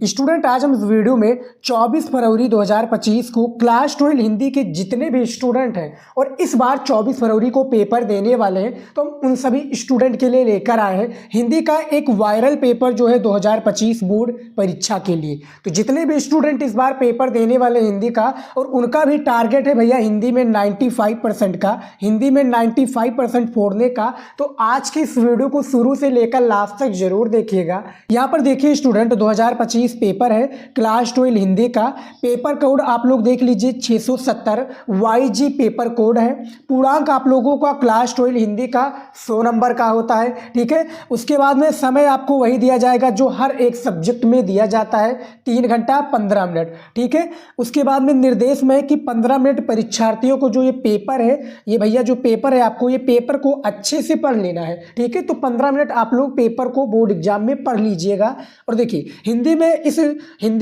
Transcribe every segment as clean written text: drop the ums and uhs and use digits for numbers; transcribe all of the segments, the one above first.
Student आज हम इस वीडियो में 24 फरवरी 2025 को क्लास 12 हिंदी के जितने भी स्टूडेंट हैं और इस बार 24 फरवरी को पेपर देने वाले हैं तो हम उन सभी स्टूडेंट के लिए लेकर आए हैं हिंदी का एक वायरल पेपर जो है 2025 बोर्ड परीक्षा के लिए। तो जितने भी स्टूडेंट इस बार पेपर देने वाले हिंदी का और उनका भी टारगेट है भैया हिंदी में 95% का, हिंदी में 95% फोड़ने का, तो आज की इस वीडियो को शुरू से लेकर लास्ट तक जरूर देखिएगा। यहाँ पर देखिए स्टूडेंट 2025 पेपर है क्लास 12 हिंदी का। पेपर कोड आप लोग देख लीजिए 670 YG पेपर कोड है। पूर्णांक आप लोगों का क्लास 12 हिंदी का 100 नंबर का होता है, ठीक है। उसके बाद में समय आपको वही दिया जाएगा जो हर एक सब्जेक्ट में दिया जाता है, 3 घंटा 15 मिनट, ठीक है। उसके बाद में निर्देश में कि 15 मिनट परीक्षार्थियों को जो ये पेपर है, ये भैया जो पेपर है आपको ये पेपर को अच्छे से पढ़ लेना है, ठीक है। तो 15 मिनट आप लोग पेपर को बोर्ड एग्जाम में पढ़ लीजिएगा। और देखिए हिंदी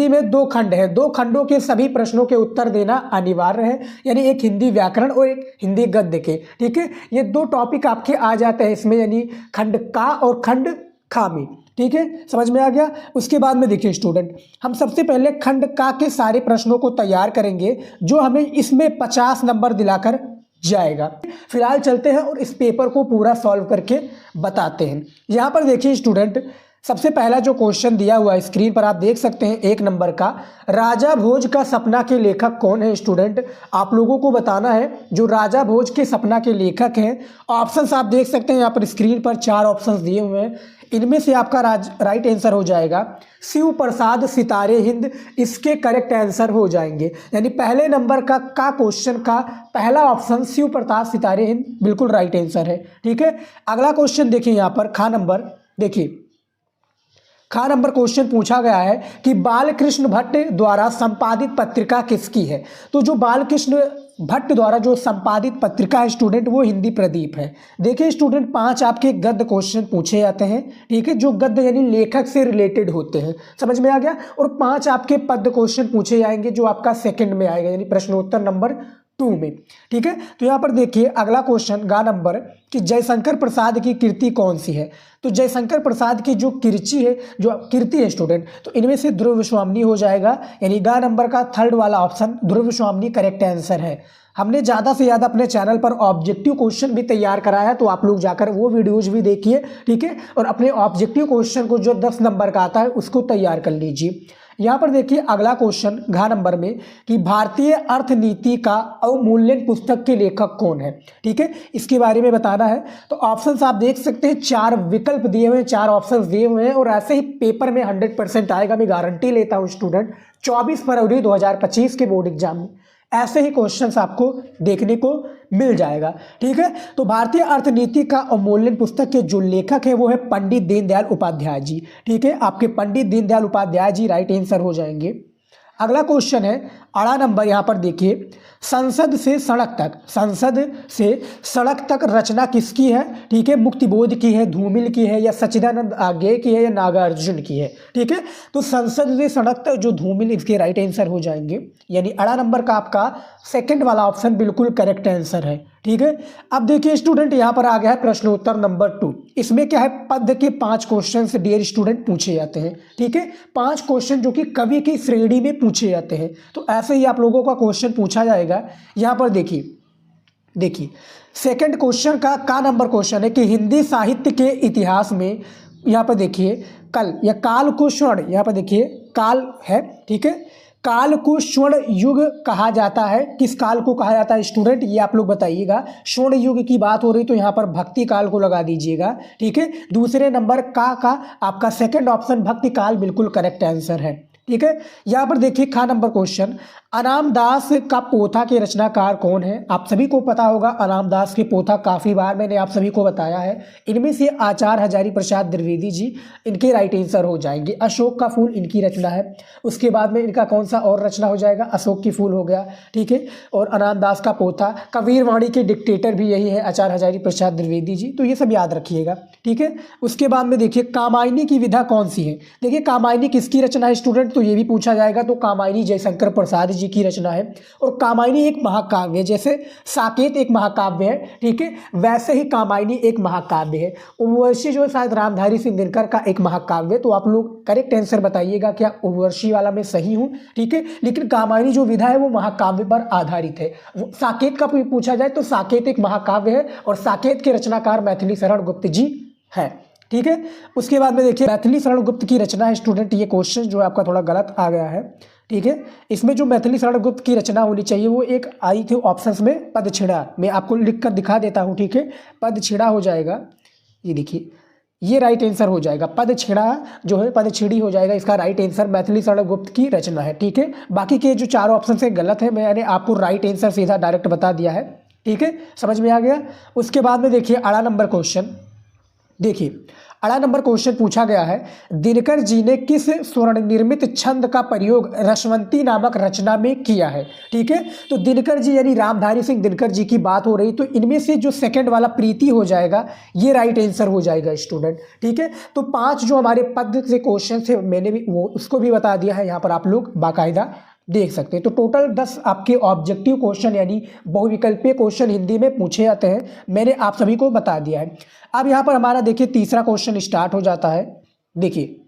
में 2 खंड है, 2 खंडों के सभी प्रश्नों के उत्तर देना अनिवार्य है, यानी एक हिंदी व्याकरण और एक हिंदी गद्य के, ठीक है। ये 2 टॉपिक आपके आ जाते हैं इसमें, यानी खंड का और खंड खा में, ठीक है। समझ में आ गया। उसके बाद में देखिए स्टूडेंट हम सबसे पहले खंड का के सारे प्रश्नों को तैयार करेंगे जो हमें इसमें 50 नंबर दिलाकर जाएगा। फिलहाल चलते हैं और इस पेपर को पूरा सॉल्व करके बताते हैं। यहाँ पर देखिए स्टूडेंट सबसे पहला जो क्वेश्चन दिया हुआ है स्क्रीन पर आप देख सकते हैं 1 नंबर का, राजा भोज का सपना के लेखक कौन है। स्टूडेंट आप लोगों को बताना है जो राजा भोज के सपना के लेखक हैं। ऑप्शंस आप देख सकते हैं यहाँ पर स्क्रीन पर 4 ऑप्शंस दिए हुए हैं, इनमें से आपका राइट आंसर हो जाएगा शिव प्रसाद सितारे हिंद, इसके करेक्ट आंसर हो जाएंगे। यानी पहले नंबर का क्वेश्चन का पहला ऑप्शन शिव प्रसाद सितारे हिंद बिल्कुल राइट आंसर है, ठीक है। अगला क्वेश्चन देखिए यहाँ पर खा नंबर, देखिए खा नंबर क्वेश्चन पूछा गया है कि बालकृष्ण भट्ट द्वारा संपादित पत्रिका किसकी है। तो जो बालकृष्ण भट्ट द्वारा जो संपादित पत्रिका है स्टूडेंट वो हिंदी प्रदीप है। देखिए स्टूडेंट 5 आपके गद्य क्वेश्चन पूछे जाते हैं, ठीक है, जो गद्य यानी लेखक से रिलेटेड होते हैं, समझ में आ गया। और 5 आपके पद्य क्वेश्चन पूछे जाएंगे जो आपका सेकंड में आएगा, यानी प्रश्नोत्तर नंबर 2 में, ठीक है। तो यहाँ पर देखिए अगला क्वेश्चन गा नंबर कि जयशंकर प्रसाद की कृति कौन सी है। तो जयशंकर प्रसाद की जो कृति है स्टूडेंट, तो इनमें से ध्रुव स्वामिनी हो जाएगा, यानी गा नंबर का 3rd वाला ऑप्शन ध्रुव स्वामिनी करेक्ट आंसर है। हमने ज़्यादा से ज़्यादा अपने चैनल पर ऑब्जेक्टिव क्वेश्चन भी तैयार कराया है, तो आप लोग जाकर वो वीडियोज भी देखिए, ठीक है। और अपने ऑब्जेक्टिव क्वेश्चन को जो 10 नंबर का आता है उसको तैयार कर लीजिए। यहाँ पर देखिए अगला क्वेश्चन घ नंबर में कि भारतीय अर्थनीति का अवमूल्यन पुस्तक के लेखक कौन है, ठीक है, इसके बारे में बताना है। तो ऑप्शंस आप देख सकते हैं 4 विकल्प दिए हुए हैं, 4 ऑप्शंस दिए हुए हैं और ऐसे ही पेपर में 100% आएगा, मैं गारंटी लेता हूँ स्टूडेंट। 24 फरवरी 2025 के बोर्ड एग्जाम में ऐसे ही क्वेश्चंस आपको देखने को मिल जाएगा, ठीक है। तो भारतीय अर्थनीति का अवमूल्यन पुस्तक के जो लेखक है वो है पंडित दीनदयाल उपाध्याय जी, ठीक है। आपके पंडित दीनदयाल उपाध्याय जी राइट आंसर हो जाएंगे। अगला क्वेश्चन है अड़ा नंबर, यहाँ पर देखिए संसद से सड़क तक रचना किसकी है, ठीक है। मुक्तिबोध की है, धूमिल की है, या सच्चिदानंद आगे की है, या नागार्जुन की है, ठीक है। तो संसद से सड़क तक जो धूमिल, इसके राइट आंसर हो जाएंगे, यानी अड़ा नंबर का आपका 2nd वाला ऑप्शन बिल्कुल करेक्ट आंसर है, ठीक है। अब देखिए स्टूडेंट यहाँ पर आ गया है प्रश्नोत्तर नंबर 2। इसमें क्या है, पद्य के 5 क्वेश्चन से डियर स्टूडेंट पूछे जाते हैं, ठीक है। 5 क्वेश्चन जो कि कवि की श्रेणी में पूछे जाते हैं, तो ऐसे ही आप लोगों का क्वेश्चन पूछा जाएगा। यहाँ पर देखिए 2nd क्वेश्चन का नंबर क्वेश्चन है कि हिंदी साहित्य के इतिहास में, यहाँ पर देखिए कल या काल को स्वर्ण, यहाँ पर देखिए काल है, ठीक है, काल को स्वर्ण युग कहा जाता है। किस काल को कहा जाता है स्टूडेंट, ये आप लोग बताइएगा। स्वर्ण युग की बात हो रही तो यहाँ पर भक्ति काल को लगा दीजिएगा, ठीक है। दूसरे नंबर का आपका 2nd ऑप्शन भक्ति काल बिल्कुल करेक्ट आंसर है, ठीक है। यहाँ पर देखिए खा नंबर क्वेश्चन अनाम दास का पोथा के रचनाकार कौन है। आप सभी को पता होगा अनाम दास के पोथा, काफ़ी बार मैंने आप सभी को बताया है। इनमें से आचार्य हजारी प्रसाद द्विवेदी जी, इनके राइट आंसर हो जाएंगे। अशोक का फूल इनकी रचना है। उसके बाद में इनका कौन सा और रचना हो जाएगा, अशोक की फूल हो गया, ठीक है। और अनाम दास का पोथा, कबीर वाणी के डिक्टेटर भी यही है आचार्य हजारी प्रसाद द्विवेदी जी, तो ये सब याद रखिएगा, ठीक है। उसके बाद में देखिए कामायनी की विधा कौन सी है। देखिए कामायनी किसकी रचना है स्टूडेंट, तो ये भी पूछा जाएगा। तो कामायनी जयशंकर प्रसाद जी की रचना है। और कामायनी एक महाकाव्य है, जैसे साकेत एक महाकाव्य है, ठीक है, वैसे ही कामायनी एक महाकाव्य है। उर्वशी जो है शायद रामधारी सिंह दिनकर का एक महाकाव्य। तो आप लोग करेक्ट आंसर बताइएगा, क्या उर्वशी वाला मैं सही हूँ, ठीक है। लेकिन कामायनी जो विधा है वो महाकाव्य पर आधारित है। साकेत का पूछा जाए तो साकेत एक महाकाव्य है और साकेत के रचनाकार मैथिली शरण गुप्त जी है, ठीक है। उसके बाद में देखिए मैथिली शरण गुप्त की रचना है स्टूडेंट, ये क्वेश्चन जो है आपका थोड़ा गलत आ गया है, ठीक है। इसमें जो मैथिली शरण गुप्त की रचना होनी चाहिए वो एक आई थी ऑप्शंस में पदछेड़ा, मैं आपको लिख कर दिखा देता हूँ, ठीक है। पदछेड़ा हो जाएगा, ये देखिए ये राइट आंसर हो जाएगा। पदछेड़ा जो है पदछेड़ी हो जाएगा इसका राइट आंसर, मैथिली शरण गुप्त की रचना है, ठीक है। बाकी के जो चारों ऑप्शन से गलत है, मैंने आपको राइट आंसर सीधा डायरेक्ट बता दिया है, ठीक है, समझ में आ गया। उसके बाद में देखिए अड़ा नंबर क्वेश्चन, देखिए अड़ा नंबर क्वेश्चन पूछा गया है, दिनकर जी ने किस स्वर्ण निर्मित छंद का प्रयोग रसवंती नामक रचना में किया है, ठीक है। तो दिनकर जी यानी रामधारी सिंह दिनकर जी की बात हो रही, तो इनमें से जो सेकंड वाला प्रीति हो जाएगा ये राइट आंसर हो जाएगा स्टूडेंट, ठीक है। तो 5 जो हमारे पद से क्वेश्चन थे मैंने भी वो उसको भी बता दिया है, यहाँ पर आप लोग बाकायदा देख सकते हैं। तो टोटल 10 आपके ऑब्जेक्टिव क्वेश्चन यानी बहुविकल्पीय क्वेश्चन हिंदी में पूछे जाते हैं, मैंने आप सभी को बता दिया है। अब यहाँ पर हमारा देखिए तीसरा क्वेश्चन स्टार्ट हो जाता है। देखिए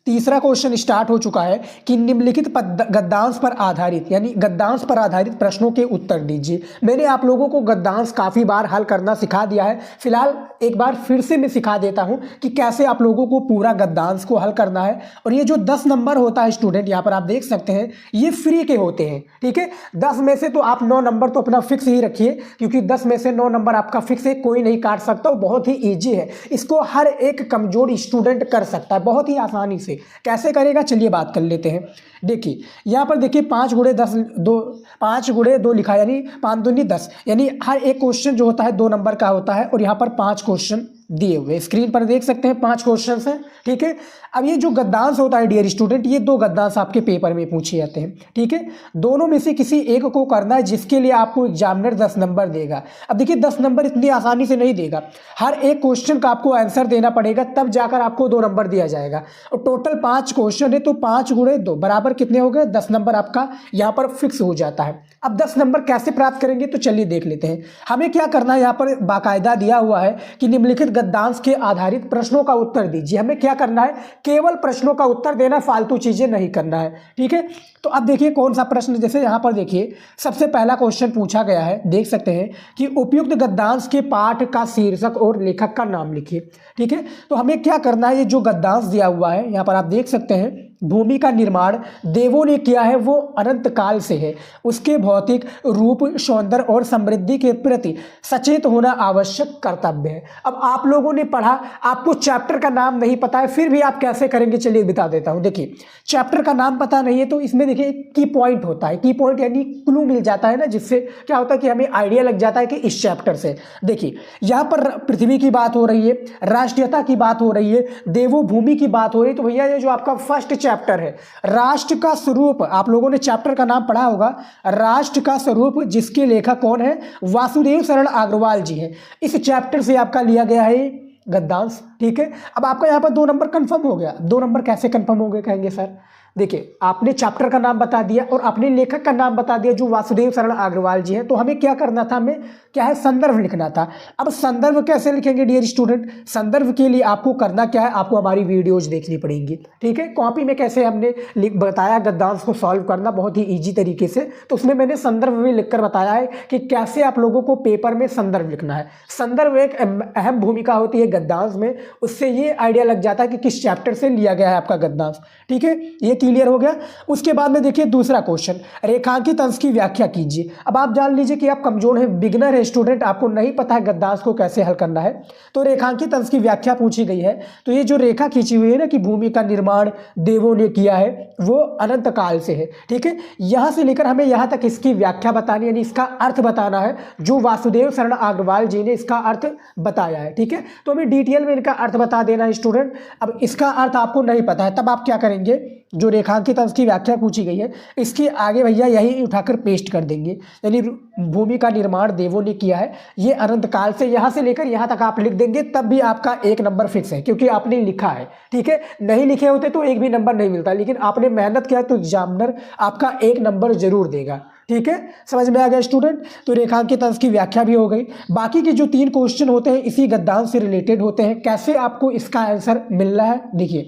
तीसरा क्वेश्चन स्टार्ट हो चुका है कि निम्नलिखित गद्यांश पर आधारित यानी गद्यांश पर आधारित प्रश्नों के उत्तर दीजिए। मैंने आप लोगों को गद्यांश काफ़ी बार हल करना सिखा दिया है, फिलहाल एक बार फिर से मैं सिखा देता हूं कि कैसे आप लोगों को पूरा गद्यांश को हल करना है। और ये जो 10 नंबर होता है स्टूडेंट, यहाँ पर आप देख सकते हैं ये फ्री के होते हैं, ठीक है। 10 में से तो आप 9 नंबर तो अपना फिक्स ही रखिए, क्योंकि 10 में से 9 नंबर आपका फिक्स है, कोई नहीं काट सकता, बहुत ही ईजी है, इसको हर एक कमजोर स्टूडेंट कर सकता है बहुत ही आसानी से। कैसे करेगा चलिए बात कर लेते हैं। देखिए यहाँ पर देखिए 5 गुणे 10 2 5 गुणे 2 लिखा यानी 5 दूनी 10, यानी हर एक क्वेश्चन जो होता है 2 नंबर का होता है। और यहाँ पर 5 क्वेश्चन दिए हुए स्क्रीन पर देख सकते हैं, 5 क्वेश्चन हैं, ठीक है। अब ये जो गद्यांश होता है डियर स्टूडेंट, ये 2 गद्यांश आपके पेपर में पूछे जाते हैं, ठीक है। दोनों में से किसी एक को करना है, जिसके लिए आपको एग्जामिनर 10 नंबर देगा। अब देखिए 10 नंबर इतनी आसानी से नहीं देगा, हर एक क्वेश्चन का आपको आंसर देना पड़ेगा, तब जाकर आपको 2 नंबर दिया जाएगा। और टोटल 5 क्वेश्चन है, तो 5 गुणे 2 बराबर कितने हो गए, 10 नंबर आपका यहाँ पर फिक्स हो जाता है। अब 10 नंबर कैसे प्राप्त करेंगे तो चलिए देख लेते हैं। हमें क्या करना है, यहाँ पर बाकायदा दिया हुआ है कि निम्नलिखित गद्यांश के आधारित प्रश्नों का उत्तर दीजिए। हमें क्या करना है, केवल प्रश्नों का उत्तर देना, फालतू चीजें नहीं करना है, ठीक है। तो अब देखिए कौन सा प्रश्न, जैसे यहाँ पर देखिए सबसे पहला क्वेश्चन पूछा गया है, देख सकते हैं कि उपयुक्त गद्यांश के पाठ का शीर्षक और लेखक का नाम लिखिए, ठीक है। तो हमें क्या करना है, ये जो गद्यांश दिया हुआ है यहाँ पर आप देख सकते हैं, भूमि का निर्माण देवों ने किया है, वो अनंत काल से है, उसके भौतिक रूप सौंदर्य और समृद्धि के प्रति सचेत होना आवश्यक कर्तव्य है। अब आप लोगों ने पढ़ा, आपको चैप्टर का नाम नहीं पता है, फिर भी आप कैसे करेंगे चलिए बता देता हूं। देखिए चैप्टर का नाम पता नहीं है तो इसमें देखिए की पॉइंट होता है, की पॉइंट यानी क्लू मिल जाता है ना, जिससे क्या होता है कि हमें आइडिया लग जाता है कि इस चैप्टर से। देखिए यहाँ पर पृथ्वी की बात हो रही है, राष्ट्रीयता की बात हो रही है, देवो भूमि की बात हो रही है, तो भैया ये जो आपका फर्स्ट चैप्टर है राष्ट्र का स्वरूप, आप लोगों ने चैप्टर का नाम पढ़ा होगा, राष्ट्र का स्वरूप, जिसके लेखक कौन है, वासुदेव शरण अग्रवाल जी हैं। इस चैप्टर से आपका लिया गया है गद्यांश, ठीक है। अब आपका यहाँ पर 2 नंबर कंफर्म हो गया। 2 नंबर कैसे कंफर्म हो गए कहेंगे सर, देखिए आपने चैप्टर का नाम बता दिया और अपने लेखक का नाम बता दिया जो वासुदेव शरण अग्रवाल जी हैं, तो हमें क्या करना था, हमें क्या है, संदर्भ लिखना था। अब संदर्भ कैसे लिखेंगे डियर स्टूडेंट, संदर्भ के लिए आपको करना क्या है, आपको हमारी वीडियोज देखनी पड़ेंगी, ठीक है। कॉपी में कैसे हमने बताया गद्यांश को सॉल्व करना बहुत ही ईजी तरीके से, तो उसमें मैंने संदर्भ भी लिखकर बताया है कि कैसे आप लोगों को पेपर में संदर्भ लिखना है। संदर्भ एक अहम भूमिका होती है गद्यांश में, उससे ये आइडिया लग जाता है कि किस चैप्टर से लिया गया है आपका गद्यांश, ठीक है। ये क्लियर हो गया। उसके बाद में देखिए दूसरा क्वेश्चन, रेखांकित अंश की व्याख्या कीजिए। अब आप जान लीजिए कि आप कमजोर हैं, बिगिनर है स्टूडेंट, आपको नहीं पता है गद्यांश को कैसे हल करना है, तो रेखांकित अंश की व्याख्या पूछी गई है। तो ये जो रेखा खींची हुई है ना कि भूमि का निर्माण देवों ने किया है, वो अनंत काल से है, ठीक है। यहां से लेकर हमें यहां तक इसकी व्याख्या बतानी यानी इसका अर्थ बताना है, जो वासुदेव शरण अग्रवाल जी ने इसका अर्थ बताया है, ठीक है। तो हमें डिटेल में इनका अर्थ बता देना है स्टूडेंट। अब इसका अर्थ आपको नहीं पता है, तब आप क्या करेंगे, जो रेखांकित अंश की व्याख्या पूछी गई है इसके आगे भैया यही उठाकर पेस्ट कर देंगे। यानी भूमि का निर्माण देवों ने किया है, ये अनंत काल से यहाँ से लेकर यहाँ तक आप लिख देंगे, तब भी आपका 1 नंबर फिक्स है, क्योंकि आपने लिखा है। ठीक है, नहीं लिखे होते तो 1 भी नंबर नहीं मिलता, लेकिन आपने मेहनत किया तो एग्जामिनर आपका 1 नंबर जरूर देगा। ठीक है, समझ में आ गया स्टूडेंट। तो रेखांकित अंश की व्याख्या भी हो गई। बाकी के जो 3 क्वेश्चन होते हैं इसी गद्यांश से रिलेटेड होते हैं। कैसे आपको इसका आंसर मिल रहा है, देखिए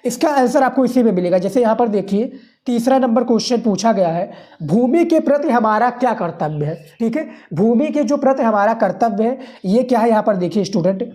इसका आंसर आपको इसी में मिलेगा। जैसे यहाँ पर देखिए तीसरा नंबर क्वेश्चन पूछा गया है, भूमि के प्रति हमारा क्या कर्तव्य है। ठीक है, भूमि के जो प्रति हमारा कर्तव्य है ये क्या है, यहाँ पर देखिए स्टूडेंट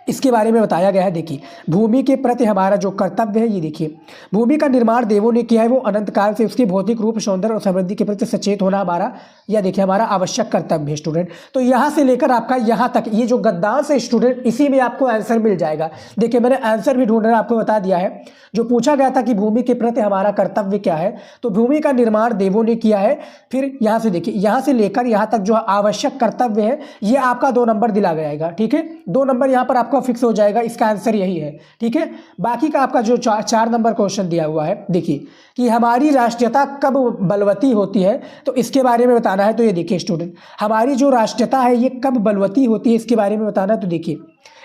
इसके बारे में बताया गया है। देखिए भूमि के प्रति हमारा जो कर्तव्य है, ये देखिए भूमि का निर्माण देवों ने किया है, वो अनंत काल से उसके भौतिक रूप, सौंदर्य और समृद्धि के प्रति सचेत होना हमारा, या देखिए हमारा आवश्यक कर्तव्य है स्टूडेंट। तो यहाँ से लेकर आपका यहाँ तक ये जो गद्यांश है स्टूडेंट, इसी में आपको आंसर मिल जाएगा। देखिए मैंने आंसर भी ढूंढना आपको बता दिया है। जो पूछा गया था कि भूमि के प्रति हमारा कर्तव्य क्या है, तो भूमि का निर्माण देवों ने किया है। फिर यहाँ से देखिए यहाँ से लेकर यहाँ तक जो आवश्यक कर्तव्य है ये आपका 2 नंबर दिला जाएगा। ठीक है, 2 नंबर यहाँ पर आपका फिक्स हो जाएगा, इसका आंसर यही है। ठीक है, बाकी का आपका जो 4 नंबर क्वेश्चन दिया हुआ है, देखिए कि हमारी राष्ट्रीयता कब बलवती होती है, तो इसके बारे में बताना है। तो ये देखिए स्टूडेंट, हमारी जो राष्ट्रीयता है ये कब बलवती होती है, इसके बारे में बताना है। तो देखिए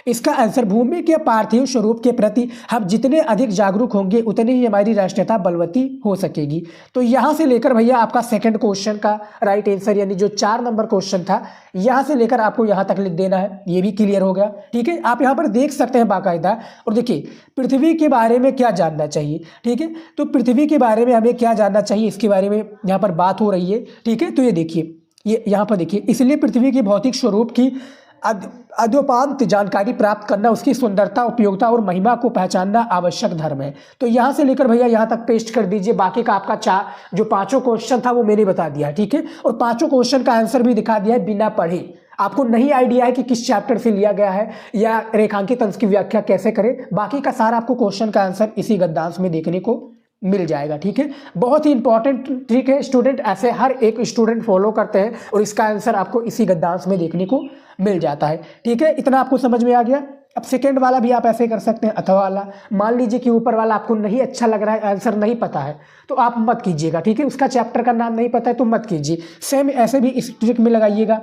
इसका आंसर, भूमि के पार्थिव स्वरूप के प्रति हम जितने अधिक जागरूक होंगे उतनी ही हमारी राष्ट्रीयता बलवती हो सकेगी। तो यहाँ से लेकर भैया आपका सेकंड क्वेश्चन का राइट आंसर, यानी जो 4 नंबर क्वेश्चन था, यहाँ से लेकर आपको यहाँ तक लिख देना है। ये भी क्लियर हो गया। ठीक है, आप यहाँ पर देख सकते हैं बाकायदा। और देखिए पृथ्वी के बारे में क्या जानना चाहिए। ठीक है, तो पृथ्वी के बारे में हमें क्या जानना चाहिए, इसके बारे में यहाँ पर बात हो रही है। ठीक है, तो ये देखिए ये यहाँ पर देखिए, इसलिए पृथ्वी के भौतिक स्वरूप की अद्योपांत जानकारी प्राप्त करना, उसकी सुंदरता, उपयोगिता और महिमा को पहचानना आवश्यक धर्म है। तो यहाँ से लेकर भैया यहाँ तक पेस्ट कर दीजिए। बाकी का आपका जो 5 क्वेश्चन था वो मैंने बता दिया। ठीक है, और 5 क्वेश्चन का आंसर भी दिखा दिया है बिना पढ़े। आपको नहीं आइडिया है कि किस चैप्टर से लिया गया है या रेखांकित अंश की व्याख्या कैसे करें, बाकी का सारा आपको क्वेश्चन का आंसर इसी गद्यांश में देखने को मिल जाएगा। ठीक है, बहुत ही इंपॉर्टेंट ट्रिक है स्टूडेंट, ऐसे हर एक स्टूडेंट फॉलो करते हैं और इसका आंसर आपको इसी गद्यांश में देखने को मिल जाता है। ठीक है, इतना आपको समझ में आ गया। अब सेकंड वाला भी आप ऐसे कर सकते हैं, अथवा वाला। मान लीजिए कि ऊपर वाला आपको नहीं अच्छा लग रहा है, आंसर नहीं पता है, तो आप मत कीजिएगा। ठीक है, उसका चैप्टर का नाम नहीं पता है तो मत कीजिए। सेम ऐसे भी इस ट्रिक में लगाइएगा।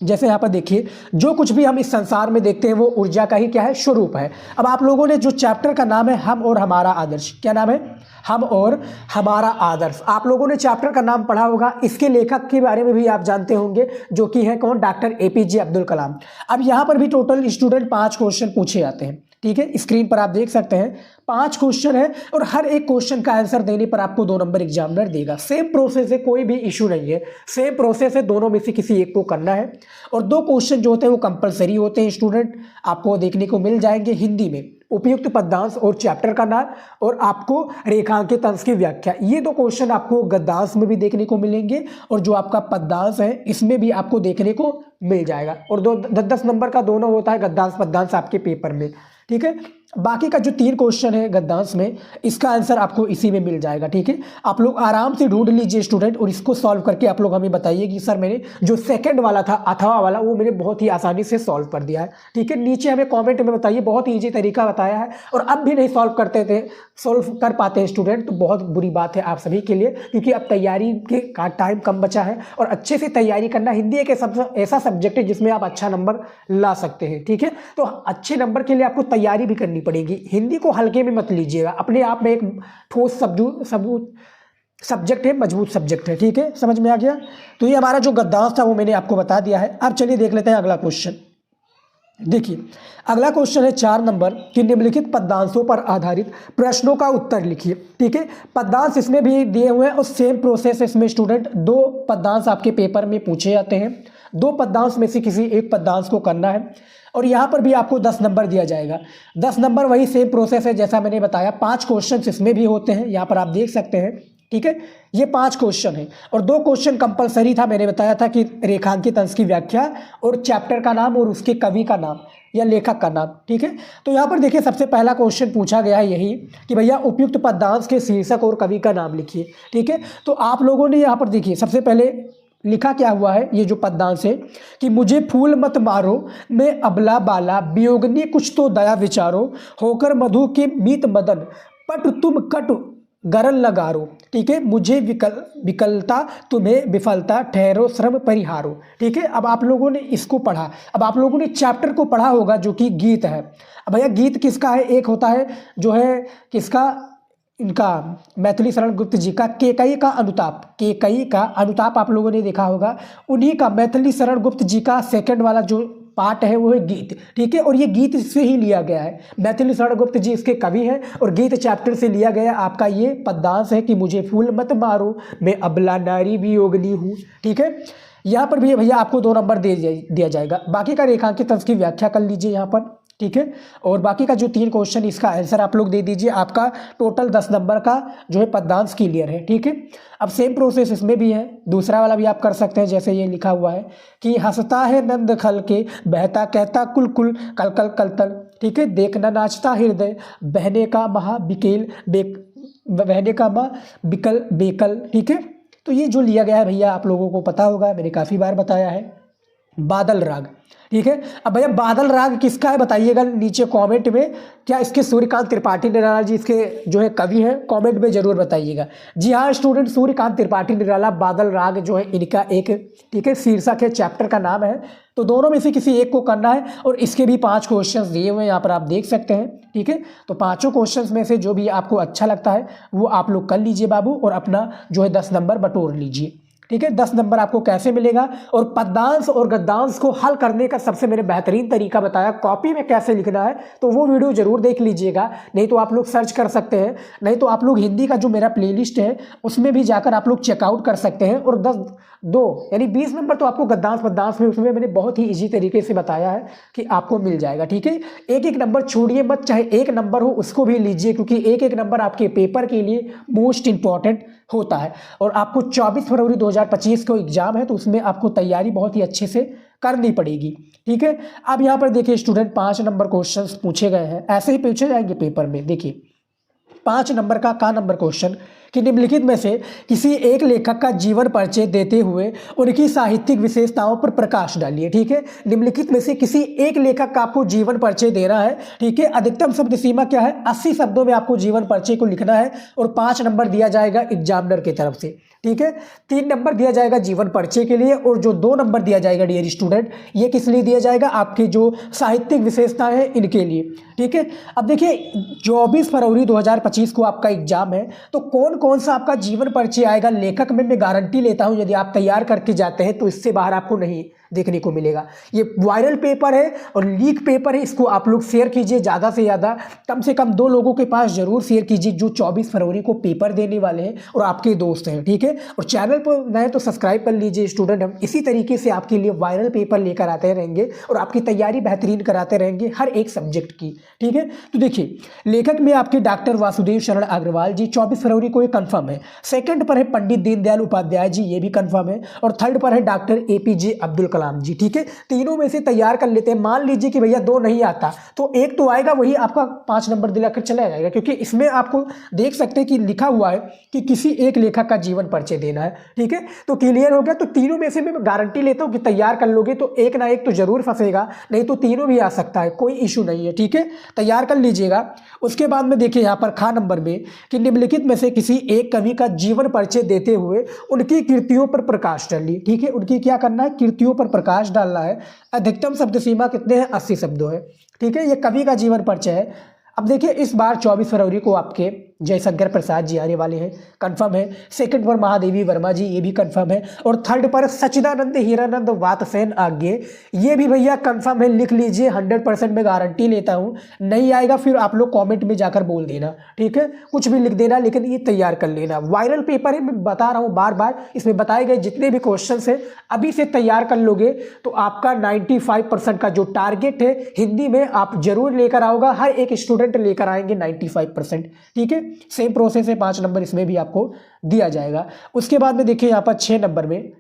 जैसे यहाँ पर देखिए, जो कुछ भी हम इस संसार में देखते हैं वो ऊर्जा का ही क्या है, स्वरूप है। अब आप लोगों ने जो चैप्टर का नाम है हम और हमारा आदर्श, क्या नाम है, हम और हमारा आदर्श, आप लोगों ने चैप्टर का नाम पढ़ा होगा। इसके लेखक के बारे में भी आप जानते होंगे, जो कि है कौन, डॉक्टर APJ अब्दुल कलाम। अब यहाँ पर भी टोटल स्टूडेंट 5 क्वेश्चन पूछे जाते हैं। ठीक है, स्क्रीन पर आप देख सकते हैं 5 क्वेश्चन है और हर एक क्वेश्चन का आंसर देने पर आपको 2 नंबर एग्जामिनर देगा। सेम प्रोसेस है, कोई भी इशू नहीं है, सेम प्रोसेस है, दोनों में से किसी एक को करना है। और 2 क्वेश्चन जो होते हैं वो कंपलसरी होते हैं स्टूडेंट, आपको देखने को मिल जाएंगे हिंदी में, उपयुक्त पद्यांश और चैप्टर का नाम, और आपको रेखांकित अंश की व्याख्या। ये 2 क्वेश्चन आपको गद्यांश में भी देखने को मिलेंगे और जो आपका पद्यांश है इसमें भी आपको देखने को मिल जाएगा। और 10-10 नंबर का दोनों होता है गद्यांश पद्यांश आपके पेपर में। ठीक है, बाकी का जो 3 क्वेश्चन है गद्यांश में, इसका आंसर आपको इसी में मिल जाएगा। ठीक है, आप लोग आराम से ढूंढ लीजिए स्टूडेंट, और इसको सॉल्व करके आप लोग हमें बताइए कि सर मैंने जो सेकंड वाला था अथवा वाला वो मैंने बहुत ही आसानी से सॉल्व कर दिया है। ठीक है, नीचे हमें कमेंट में बताइए, बहुत ईजी तरीका बताया है। और अब भी नहीं सॉल्व कर पाते हैं स्टूडेंट, तो बहुत बुरी बात है आप सभी के लिए, क्योंकि अब तैयारी के का टाइम कम बचा है और अच्छे से तैयारी करना। हिंदी एक ऐसा सब्जेक्ट है जिसमें आप अच्छा नंबर ला सकते हैं। ठीक है, तो अच्छे नंबर के लिए आपको तैयारी भी करनी पड़ेगी। हिंदी को हल्के में मत लीजिएगा, अपने आप में एक ठोस सब्जेक्ट है, मजबूत सब्जेक्ट है। ठीक है, समझ में आ गया। तो ये हमारा जो गद्यांश था वो मैंने आपको बता दिया है। अब चलिए देख लेते हैं अगला क्वेश्चन। देखिए अगला क्वेश्चन है 4 नंबर कि निम्नलिखित पद्यांशों पर आधारित प्रश्नों का उत्तर लिखिए। ठीक है, पद्यांश इसमें भी दिए हुए हैं और सेम प्रोसेस इसमें स्टूडेंट 2 पद्यांश आपके पेपर में पूछे जाते हैं। 2 पद्यांश में से किसी एक पद्यांश को करना है और यहाँ पर भी आपको 10 नंबर दिया जाएगा। 10 नंबर वही सेम प्रोसेस है जैसा मैंने बताया। 5 क्वेश्चन इसमें भी होते हैं, यहाँ पर आप देख सकते हैं। ठीक है, ये 5 क्वेश्चन है और 2 क्वेश्चन कंपलसरी था। मैंने बताया था कि रेखांकित अंश की व्याख्या और चैप्टर का नाम और उसके कवि का नाम या लेखक का नाम। ठीक है, तो यहाँ पर देखिए सबसे पहला क्वेश्चन पूछा गया है यही कि भैया उपयुक्त पद्यांश के शीर्षक और कवि का नाम लिखिए। ठीक है, तो आप लोगों ने यहाँ पर देखिए सबसे पहले लिखा क्या हुआ है, ये जो पद्यांश है कि मुझे फूल मत मारो, मैं अबला बाला, वियोगनी कुछ तो दया विचारो, होकर मधु के मीत मदन, पट तुम कट गरल लगारो, ठीक है, मुझे विकलता तुम्हें विफलता, ठहरो श्रम परिहारो। ठीक है, अब आप लोगों ने इसको पढ़ा, अब आप लोगों ने चैप्टर को पढ़ा होगा जो कि गीत है। अब भैया गीत किसका है, एक होता है जो है किसका, इनका मैथिली शरण गुप्त जी का केकई का अनुताप, केकई का अनुताप आप लोगों ने देखा होगा, उन्हीं का मैथिली शरण गुप्त जी का सेकंड वाला जो पार्ट है वो है गीत। ठीक है, और ये गीत से ही लिया गया है, मैथिली शरण गुप्त जी इसके कवि हैं और गीत चैप्टर से लिया गया आपका ये पद्यांश है कि मुझे फूल मत मारो मैं अबला नारी वियोगिनी हूँ। ठीक है, यहाँ पर भी भैया आपको 2 नंबर दिया जाएगा। बाकी का रेखांकित अंश की व्याख्या कर लीजिए यहाँ पर। ठीक है, और बाकी का जो 3 क्वेश्चन इसका आंसर आप लोग दे दीजिए, आपका टोटल 10 नंबर का जो है पद्यांश क्लियर है। ठीक है, अब सेम प्रोसेस इसमें भी है, दूसरा वाला भी आप कर सकते हैं, जैसे ये लिखा हुआ है कि हंसता है नंद खल के, बहता कहता कुल कुल कल कल कल तल। ठीक है, देखना नाचता हृदय, बहने का महा बिकेल बहने का महा बिकल बेकल। ठीक है, तो ये जो लिया गया है भैया आप लोगों को पता होगा, मैंने काफ़ी बार बताया है, बादल राग। ठीक है, अब भैया बादल राग किसका है बताइएगा नीचे कमेंट में, क्या इसके सूर्यकांत त्रिपाठी निराला जी इसके जो है कवि हैं, कमेंट में जरूर बताइएगा। जी हाँ स्टूडेंट, सूर्यकांत त्रिपाठी निराला बादल राग जो है इनका एक, ठीक है, शीर्षक है, चैप्टर का नाम है। तो दोनों में से किसी एक को करना है और इसके भी 5 क्वेश्चन दिए हुए हैं, यहाँ पर आप देख सकते हैं। ठीक है, तो 5 क्वेश्चन में से जो भी आपको अच्छा लगता है वो आप लोग कर लीजिए बाबू, और अपना जो है 10 नंबर बटोर लीजिए। ठीक है, 10 नंबर आपको कैसे मिलेगा, और पद्यांश और गद्यांश को हल करने का सबसे मैंने बेहतरीन तरीका बताया, कॉपी में कैसे लिखना है, तो वो वीडियो जरूर देख लीजिएगा। नहीं तो आप लोग सर्च कर सकते हैं, नहीं तो आप लोग हिंदी का जो मेरा प्लेलिस्ट है उसमें भी जाकर आप लोग चेकआउट कर सकते हैं। और 2 यानी 20 नंबर तो आपको गद्यांश पद्यांश में उसमें मैंने बहुत ही ईजी तरीके से बताया है कि आपको मिल जाएगा। ठीक है, एक नंबर छोड़िए मत, चाहे 1 नंबर हो उसको भी लीजिए, क्योंकि एक नंबर आपके पेपर के लिए मोस्ट इंपॉर्टेंट होता है। और आपको 24 फरवरी 2025 को एग्जाम है, तो उसमें आपको तैयारी बहुत ही अच्छे से करनी पड़ेगी। ठीक है, अब यहाँ पर देखिए स्टूडेंट 5 नंबर क्वेश्चंस पूछे गए हैं, ऐसे ही पूछे जाएंगे पेपर में। देखिए 5 नंबर का नंबर क्वेश्चन कि निम्नलिखित में से किसी एक लेखक का जीवन परिचय देते हुए उनकी साहित्यिक विशेषताओं पर प्रकाश डालिए। ठीक है, निम्नलिखित में से किसी एक लेखक का आपको जीवन परिचय देना है। ठीक है, अधिकतम शब्द सीमा क्या है, 80 शब्दों में आपको जीवन परिचय को लिखना है, और 5 नंबर दिया जाएगा एग्जामिनर की तरफ से। ठीक है, 3 नंबर दिया जाएगा जीवन परिचय के लिए, और जो 2 नंबर दिया जाएगा डियर स्टूडेंट, ये किस लिए दिया जाएगा, आपकी जो साहित्यिक विशेषताएं हैं इनके लिए। ठीक है, अब देखिए 24 फरवरी 2025 को आपका एग्जाम है, तो कौन सा आपका जीवन परिचय आएगा लेखक में, मैं गारंटी लेता हूं यदि आप तैयार करके जाते हैं तो इससे बाहर आपको नहीं देखने को मिलेगा। ये वायरल पेपर है और लीक पेपर है, इसको आप लोग शेयर कीजिए ज़्यादा से ज़्यादा, कम से कम 2 लोगों के पास जरूर शेयर कीजिए जो 24 फरवरी को पेपर देने वाले हैं और आपके दोस्त हैं। ठीक है, और चैनल पर नए तो सब्सक्राइब कर लीजिए स्टूडेंट, हम इसी तरीके से आपके लिए वायरल पेपर लेकर आते रहेंगे और आपकी तैयारी बेहतरीन कराते रहेंगे हर एक सब्जेक्ट की। ठीक है, तो देखिए लेखक में आपके डॉक्टर वासुदेव शरण अग्रवाल जी, 24 फरवरी को ये कन्फर्म है। सेकंड पर है पंडित दीनदयाल उपाध्याय जी, ये भी कन्फर्म है, और थर्ड पर है डॉक्टर APJ अब्दुल कलाम जी। ठीक है, तीनों में से तैयार कर लेते हैं। मान लीजिए कि भैया 2 नहीं आता तो एक तो आएगा, वही आपका 5 नंबर दिलाकर चला जाएगा, क्योंकि इसमें आपको देख सकते हैं कि लिखा हुआ है कि किसी एक लेखक का जीवन परिचय देना है। ठीक है, तो क्लियर हो गया। तो तीनों में से मैं गारंटी लेता हूं कि तैयार कर लोगे तो एक ना एक तो जरूर फंसेगा, नहीं तो तीनों भी आ सकता है, कोई इशू नहीं है। ठीक है, तैयार कर लीजिएगा। उसके बाद में देखिए यहाँ पर खा नंबर में कि निम्नलिखित में से किसी एक कवि का जीवन परिचय देते हुए उनकी कृतियों पर प्रकाश डालिए। ठीक है, उनकी क्या करना है, कृतियों पर प्रकाश डालना है। अधिकतम शब्द सीमा कितने हैं, 80 शब्दों है। ठीक है, ये कवि का जीवन परिचय है। अब देखिए इस बार 24 फरवरी को आपके जयशंकर प्रसाद जी आने वाले हैं, कंफर्म है। सेकंड पर महादेवी वर्मा जी, ये भी कंफर्म है। और थर्ड पर सच्चिदानंद हीरानंद वातसेन आगे, ये भी भैया कंफर्म है, लिख लीजिए। 100% मैं गारंटी लेता हूँ, नहीं आएगा फिर आप लोग कमेंट में जाकर बोल देना। ठीक है, कुछ भी लिख देना, लेकिन ये तैयार कर लेना। वायरल पेपर है, मैं बता रहा हूँ बार बार, इसमें बताए गए जितने भी क्वेश्चन है अभी से तैयार कर लोगे तो आपका 95% का जो टारगेट है हिंदी में आप जरूर लेकर आओगे। हर एक स्टूडेंट लेकर आएंगे 95%। ठीक है, सेम प्रोसेस है, 5 नंबर इसमें भी आपको दिया जाएगा। उसके बाद में देखिए यहाँ पर 6 नंबर में,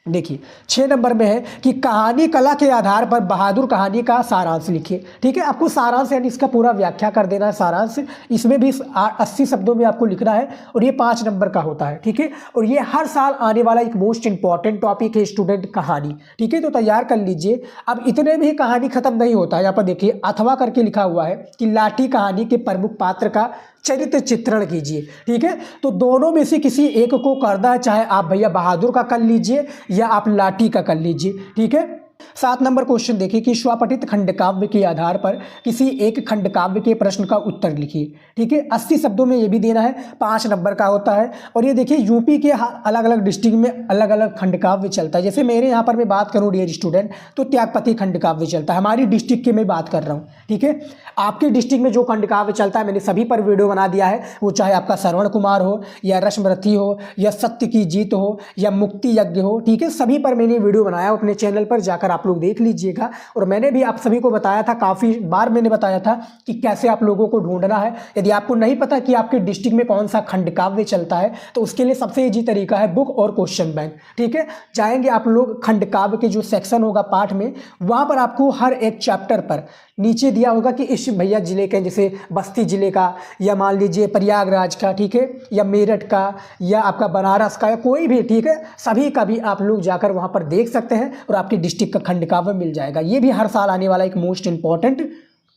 देखिए 6 नंबर में है कि कहानी कला के आधार पर बहादुर कहानी का सारांश लिखिए। ठीक है, आपको सारांश यानी इसका पूरा व्याख्या कर देना है, सारांश। इसमें भी 80 शब्दों में आपको लिखना है और ये 5 नंबर का होता है। ठीक है, और ये हर साल आने वाला एक मोस्ट इंपॉर्टेंट टॉपिक है स्टूडेंट, कहानी। ठीक है, तो तैयार कर लीजिए। अब इतने में ही कहानी खत्म नहीं होता है, यहाँ पर देखिए अथवा करके लिखा हुआ है कि लाठी कहानी के प्रमुख पात्र का चरित्र चित्रण कीजिए। ठीक है, तो दोनों में से किसी एक को करना है, चाहे आप भैया बहादुर का कर लीजिए या आप लाठी का कर लीजिए। ठीक है, 7 नंबर क्वेश्चन देखिए कि स्वपठित खंडकाव्य के आधार पर किसी एक खंडकाव्य के प्रश्न का उत्तर लिखिए। ठीक है, 80 शब्दों में ये भी देना है, 5 नंबर का होता है। और ये देखिए यूपी के अलग अलग डिस्ट्रिक्ट में अलग अलग खंडकाव्य चलता है। जैसे मेरे यहाँ पर मैं बात करूँ डियर स्टूडेंट, तो त्यागपति खंडकाव्य चलता है, हमारी डिस्ट्रिक्ट की मैं बात कर रहा हूँ। ठीक है, आपके डिस्ट्रिक्ट में जो खंडकाव्य चलता है मैंने सभी पर वीडियो बना दिया है, वो चाहे आपका श्रवण कुमार हो या रश्मरथी हो या सत्य की जीत हो या मुक्ति यज्ञ हो। ठीक है, सभी पर मैंने वीडियो बनाया, अपने चैनल पर जाकर आप लोग देख लीजिएगा। और मैंने भी आप सभी को बताया था, काफ़ी बार मैंने बताया था कि कैसे आप लोगों को ढूंढना है। यदि आपको नहीं पता कि आपके डिस्ट्रिक्ट में कौन सा खंडकाव्य चलता है तो उसके लिए सबसे ईजी तरीका है बुक और क्वेश्चन बैंक। ठीक है, जाएंगे आप लोग खंडकाव्य के जो सेक्शन होगा पाठ में, वहाँ पर आपको हर एक चैप्टर पर नीचे दिया होगा कि इस भैया जिले के, जैसे बस्ती जिले का या मान लीजिए प्रयागराज का, ठीक है, या मेरठ का या आपका बनारस का या कोई भी, ठीक है, सभी का भी आप लोग जाकर वहाँ पर देख सकते हैं और आपकी डिस्ट्रिक्ट का खंडकाव्य मिल जाएगा। ये भी हर साल आने वाला एक मोस्ट इंपॉर्टेंट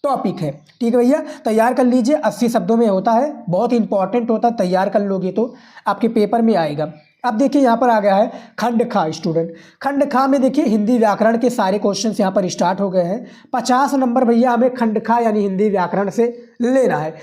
टॉपिक है। ठीक है भैया, तैयार कर लीजिए, 80 शब्दों में होता है, बहुत इंपॉर्टेंट होता है, तैयार कर लोगे तो आपके पेपर में आएगा। अब देखिए यहाँ पर आ गया है खंड खा स्टूडेंट। खंड खा में देखिए हिंदी व्याकरण के सारे क्वेश्चंस यहाँ पर स्टार्ट हो गए हैं। 50 नंबर भैया हमें खंड खा यानी हिंदी व्याकरण से लेना है।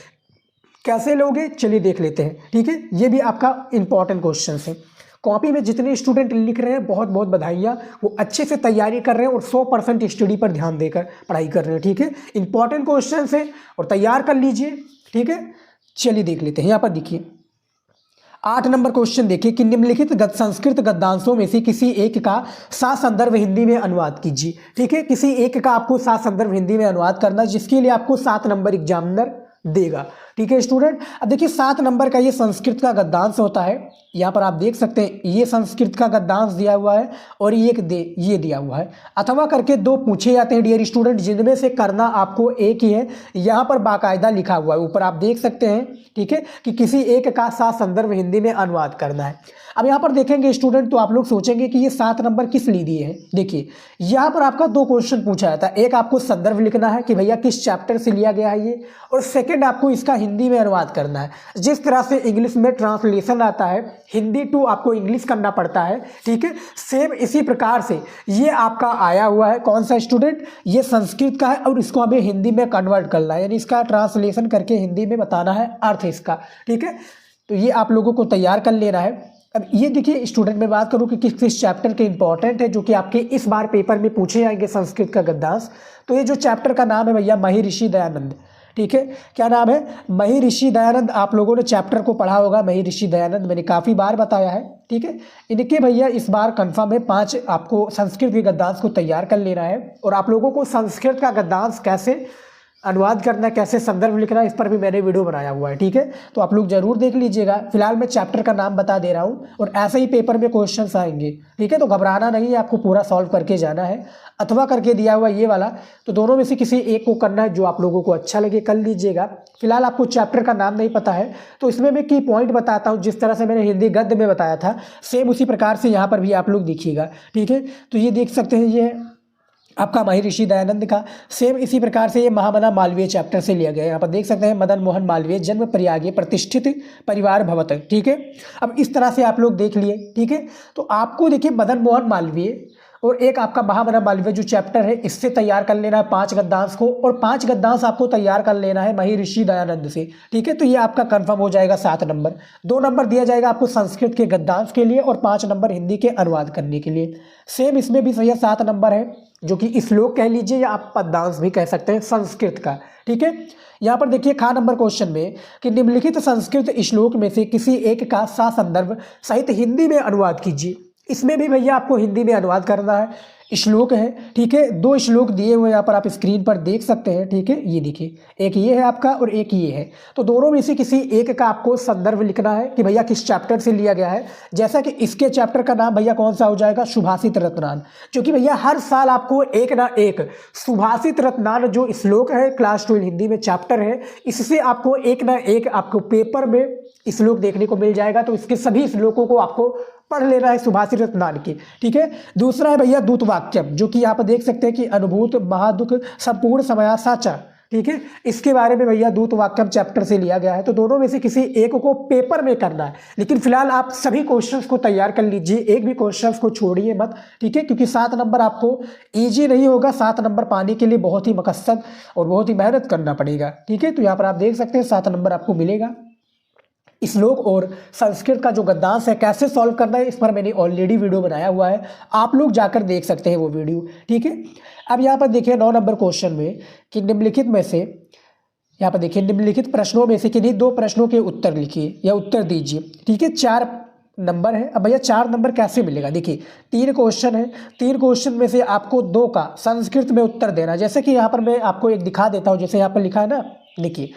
कैसे लोगे चलिए देख लेते हैं। ठीक है, ये भी आपका इंपॉर्टेंट क्वेश्चन है। कॉपी में जितने स्टूडेंट लिख रहे हैं बहुत बहुत बधाइयाँ, वो अच्छे से तैयारी कर रहे हैं और 100% स्टडी पर ध्यान देकर पढ़ाई कर रहे हैं। ठीक है, इंपॉर्टेंट क्वेश्चन है और तैयार कर लीजिए। ठीक है, चलिए देख लेते हैं। यहाँ पर देखिए 8 नंबर क्वेश्चन देखिए कि निम्नलिखित संस्कृत गद्यांशों में से किसी एक का ससंदर्भ हिंदी में अनुवाद कीजिए। ठीक है, किसी एक का आपको ससंदर्भ हिंदी में अनुवाद करना, जिसके लिए आपको 7 नंबर एग्जामिनर देगा। ठीक है स्टूडेंट, अब देखिए 7 नंबर का ये संस्कृत का गद्यांश होता है। यहाँ पर आप देख सकते हैं ये संस्कृत का गद्यांश दिया हुआ है और ये दिया हुआ है, अथवा करके 2 पूछे जाते हैं डियर स्टूडेंट, जिनमें से करना आपको एक ही है। यहाँ पर बाकायदा लिखा हुआ है, ऊपर आप देख सकते हैं। ठीक है, कि किसी एक का ससंदर्भ हिंदी में अनुवाद करना है। अब यहाँ पर देखेंगे स्टूडेंट तो आप लोग सोचेंगे कि ये 7 नंबर किस लिए दिए हैं। देखिए यहाँ पर आपका 2 क्वेश्चन पूछा जाता है, एक आपको संदर्भ लिखना है कि भैया किस चैप्टर से लिया गया है ये, और सेकंड आपको इसका हिंदी में अनुवाद करना है। जिस तरह से इंग्लिश में ट्रांसलेशन आता है, हिंदी टू आपको इंग्लिश करना पड़ता है। ठीक है, सेम इसी प्रकार से ये आपका आया हुआ है। कौन सा स्टूडेंट, ये संस्कृत का है और इसको हमें हिंदी में कन्वर्ट करना है, यानी इसका ट्रांसलेशन करके हिंदी में बताना है अर्थ इसका। ठीक है, तो ये आप लोगों को तैयार कर लेना है। अब ये देखिए स्टूडेंट, मैं बात करूँ कि किस चैप्टर के इंपॉर्टेंट है जो कि आपके इस बार पेपर में पूछे जाएंगे संस्कृत का गद्यांश। तो ये जो चैप्टर का नाम है भैया महर्षि दयानंद। ठीक है, क्या नाम है, महर्षि दयानंद। आप लोगों ने चैप्टर को पढ़ा होगा महर्षि दयानंद, मैंने काफ़ी बार बताया है। ठीक है, इनके भैया इस बार कंफर्म है 5 आपको संस्कृत के गद्यांश को तैयार कर लेना है। और आप लोगों को संस्कृत का गद्यांश कैसे अनुवाद करना, कैसे संदर्भ लिखना, इस पर भी मैंने वीडियो बनाया हुआ है। ठीक है, तो आप लोग जरूर देख लीजिएगा। फिलहाल मैं चैप्टर का नाम बता दे रहा हूँ और ऐसे ही पेपर में क्वेश्चंस आएंगे। ठीक है, तो घबराना नहीं है, आपको पूरा सॉल्व करके जाना है। अथवा करके दिया हुआ ये वाला, तो दोनों में से किसी एक को करना है, जो आप लोगों को अच्छा लगे कर लीजिएगा। फिलहाल आपको चैप्टर का नाम नहीं पता है तो इसमें मैं की पॉइंट बताता हूँ, जिस तरह से मैंने हिंदी गद्य में बताया था सेम उसी प्रकार से यहाँ पर भी आप लोग देखिएगा। ठीक है, तो ये देख सकते हैं, ये आपका महर्षि दयानंद का सेम इसी प्रकार से ये महामना मालवीय चैप्टर से लिया गया है। यहाँ पर देख सकते हैं मदन मोहन मालवीय, जन्म प्रयाग, प्रतिष्ठित परिवार भवत। ठीक है, अब इस तरह से आप लोग देख लिए। ठीक है, तो आपको देखिए मदन मोहन मालवीय और एक आपका महामना मालवीय जो चैप्टर है, इससे तैयार कर लेना है 5 गद्यांश को, और 5 गद्यांश आपको तैयार कर लेना है महर्षि दयानंद से। ठीक है, तो ये आपका कंफर्म हो जाएगा 7 नंबर। 2 नंबर दिया जाएगा आपको संस्कृत के गद्यांश के लिए और 5 नंबर हिंदी के अनुवाद करने के लिए। सेम इसमें भी सही 7 नंबर है, जो कि श्लोक कह लीजिए या आप पद्यांश भी कह सकते हैं संस्कृत का। ठीक है, यहाँ पर देखिए खा नंबर क्वेश्चन में कि निम्नलिखित संस्कृत श्लोक में से किसी एक का ससंदर्भ सहित हिंदी में अनुवाद कीजिए। इसमें भी भैया आपको हिंदी में अनुवाद करना है। श्लोक है, ठीक है, 2 श्लोक दिए हुए यहाँ पर आप स्क्रीन पर देख सकते हैं। ठीक है, ये देखिए, एक ये है आपका और एक ये है, तो दोनों में से किसी एक का आपको संदर्भ लिखना है कि भैया किस चैप्टर से लिया गया है। जैसा कि इसके चैप्टर का नाम भैया कौन सा हो जाएगा, सुभाषित रत्नान, क्योंकि भैया हर साल आपको एक ना एक सुभाषित रत्नान जो श्लोक है क्लास 12 हिंदी में चैप्टर है, इससे आपको एक ना एक आपको पेपर में श्लोक देखने को मिल जाएगा। तो इसके सभी श्लोकों को आपको पढ़ लेना है सुभाषित रत्नान की। ठीक है, दूसरा है भैया दूत वाक्यम, जो कि यहाँ पर देख सकते हैं कि अनुभूत महादुख संपूर्ण समया साचा। ठीक है। इसके बारे में भैया दूत वाक्यम चैप्टर से लिया गया है, तो दोनों में से किसी एक को पेपर में करना है। लेकिन फिलहाल आप सभी क्वेश्चंस को तैयार कर लीजिए, एक भी क्वेश्चंस को छोड़िए मत, ठीक है, क्योंकि 7 नंबर आपको ईजी नहीं होगा, 7 नंबर पाने के लिए बहुत ही मकसद और बहुत ही मेहनत करना पड़ेगा, ठीक है। तो यहाँ पर आप देख सकते हैं 7 नंबर आपको मिलेगा। श्लोक और संस्कृत का जो गद्यांश है कैसे सॉल्व करना है, इस पर मैंने ऑलरेडी वीडियो बनाया हुआ है, आप लोग जाकर देख सकते हैं वो वीडियो, ठीक है। अब यहाँ पर देखिए 9 नंबर क्वेश्चन में कि निम्नलिखित में से, यहाँ पर देखिए निम्नलिखित प्रश्नों में से किन्हीं 2 प्रश्नों के उत्तर लिखिए या उत्तर दीजिए, ठीक है। 4 नंबर है। अब भैया 4 नंबर कैसे मिलेगा, देखिए 3 क्वेश्चन है, 3 क्वेश्चन में से आपको 2 का संस्कृत में उत्तर देना। जैसे कि यहाँ पर मैं आपको एक दिखा देता हूँ, जैसे यहाँ पर लिखा है ना, देखिए